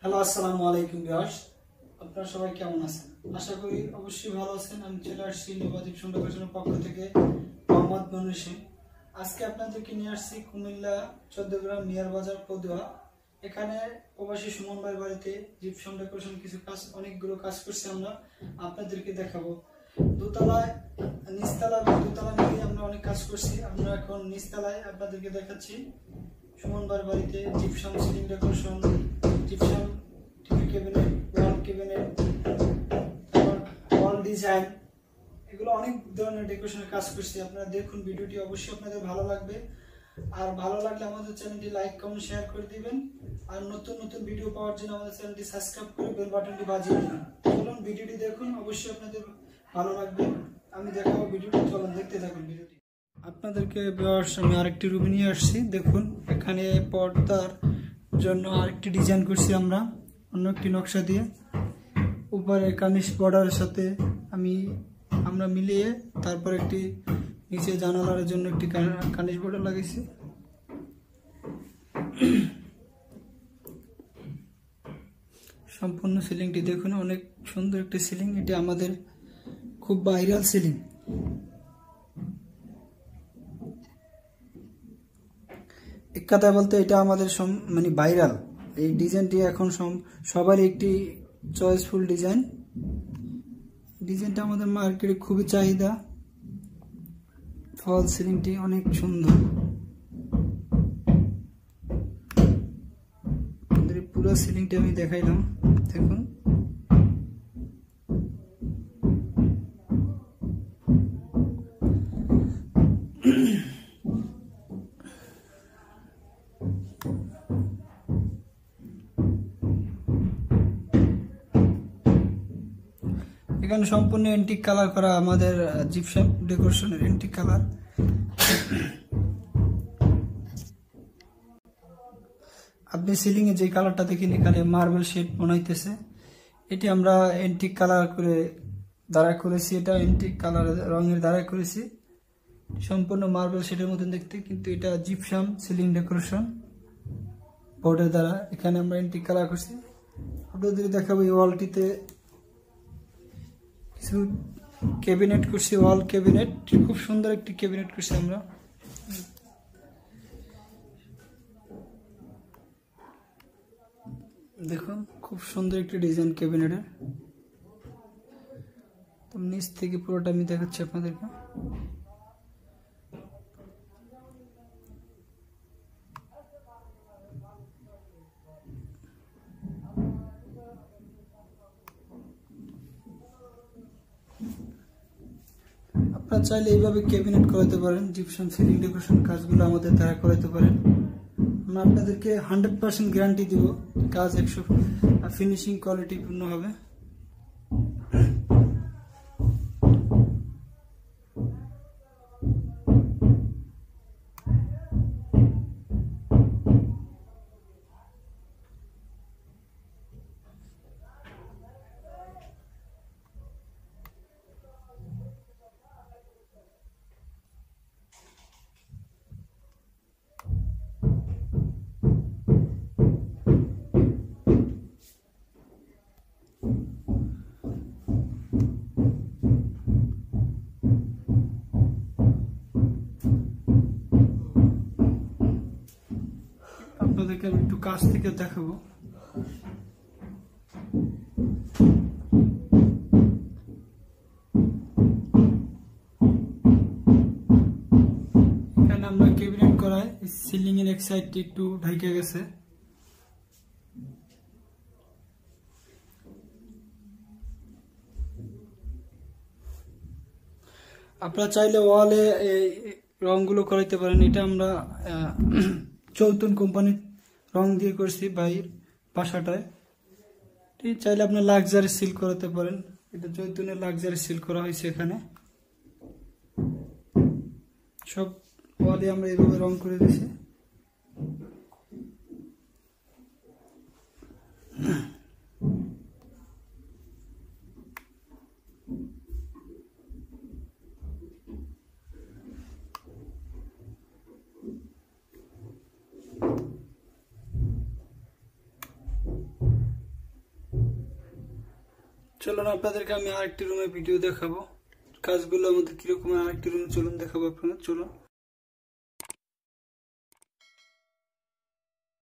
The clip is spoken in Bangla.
হ্যালো, আসসালামু আলাইকুম ভিউয়ার্স। আপনারা সবাই কেমন আছেন? আশা করি অবশ্যই ভালো আছেন। আমি চলে আসছি নিবাদিক সুন্দরবনের পক্ষ থেকে মোহাম্মদ মনুষে। আজকে আপনাদেরকে নিয়ে আসছি কুমিল্লা 14 গ্রাম নিয়ার বাজার পদুয়া। এখানে প্রবাসী সুমন ভাইয়ের বাড়িতে জিপসাম ডেকোরেশন কিছু কাজ, অনেকগুলো কাজ করছি আমরা, আপনাদেরকে দেখাবো। দোতলায়, নিচতলা এবং দোতলা মিলিয়ে আমরা অনেক কাজ করছি। আমরা এখন নিচতলায় আপনাদেরকে দেখাচ্ছি সুমন ভাইয়ের বাড়িতে gypsum ceiling decoration, gypsum TV cabinet, ওয়াল ক্যাবিনেট, তারপর ওয়াল ডিজাইন, এগুলো অনেক ধরনের ডেকোরেশনের কাজ করছি। আপনারা দেখুন ভিডিওটি, অবশ্যই আপনাদের ভালো লাগবে। আর ভালো লাগলে আমাদের চ্যানেলটি লাইক, কমেন্ট, শেয়ার করে দিবেন। আর নতুন নতুন ভিডিও পাওয়ার জন্য আমাদের চ্যানেলটি সাবস্ক্রাইব করে বেল বাটনটি বাজিয়ে দিন। চলুন ভিডিওটি দেখুন, অবশ্যই আপনাদের ভালো লাগবে। আমি দেখাবো ভিডিওটি, চলুন দেখতে থাকুন ভিডিওটি। আপনাদেরকে আমি আরেকটি রুমে নিয়ে আসছি। দেখুন এখানে পর্দার জন্য আরেকটি ডিজাইন করছি আমরা অন্য একটি নকশা দিয়ে। উপরে কানিশ বর্ডারের সাথে আমরা মিলিয়ে তারপর একটি নিচে জানালার জন্য একটি কানিশ বর্ডার লাগিয়েছি। সম্পূর্ণ সিলিংটি দেখুন, অনেক সুন্দর একটি সিলিং। এটি আমাদের খুব ভাইরাল সিলিং। এক কথায় বলতে এটা আমাদের মানে ভাইরাল। এই ডিজাইনটি এখন সবারই একটি চয়েসফুল ডিজাইন। ডিজাইনটা আমাদের মার্কেটে খুবই চাহিদা। ফল সিলিংটি অনেক সুন্দর। পুরো সিলিংটি আমি দেখাইলাম, দেখুন। এখানে সম্পূর্ণ এন্টিক কালার করা, আমাদের জিপসাম ডেকোরেশনের এন্টিক কালার। আপনি সিলিং এ যে কালারটা দেখেন, এখানে মার্বেল শেড বানাইতেছে, এটি আমরা এন্টিক কালার করে দ্বারা করেছি। এটা এন্টিক কালার রঙের দ্বারা করেছি, সম্পূর্ণ মার্বেল শেডের মতন দেখতে, কিন্তু এটা জিপসাম সিলিং ডেকোরেশন বোর্ডের দ্বারা এখানে আমরা এন্টিক কালার করছি। আপনাদের দেখাবো এই ওয়ালটিতে কিছু ক্যাবিনেট করছি, ওয়াল ক্যাবিনেট। খুব সুন্দর একটি ক্যাবিনেট করছি আমরা। দেখুন খুব সুন্দর একটি ডিজাইন ক্যাবিনেটের। তো নিচ থেকে পুরোটা আমি দেখাচ্ছি আপনাদেরকে। আপনারা চাইলে এইভাবে ক্যাবিনেট করাতে পারেন। জিপসাম সিলিং ডেকোরেশন কাজগুলো আমাদের দ্বারা করাতে পারেন। আমরা আপনাদেরকে 100% গ্যারান্টি দিব, কাজ 100 ফিনিশিং কোয়ালিটি পূর্ণ হবে। আপনাদেরকে আমি একটু কাছ থেকে দেখাবো। এখানে আমরা ক্যাবিনেট করায় সিলিং এর এক সাইডটি একটু ঢাইকে গেছে। আপনারা চাইলে ওয়ালে এই রংগুলো করাইতে পারেন। এটা আমরা চৌতুন কোম্পানির রং দিয়ে করছি বাইরের বাসাটায়। ঠিক চাইলে আপনার লাক্সারি সিল করাতে পারেন। এটা চৌতুনের লাক্সারি সিল করা হয়েছে। এখানে সব ওয়ালে আমরা এইভাবে রং করে দিয়েছি। চলুন আপনাদেরকে আমি আরেকটি রুমে ভিডিও দেখাবো, কাজগুলো আমাদের কিরকম, আরেকটি রুমে চলুন দেখাবো আপনাদের। চলুন।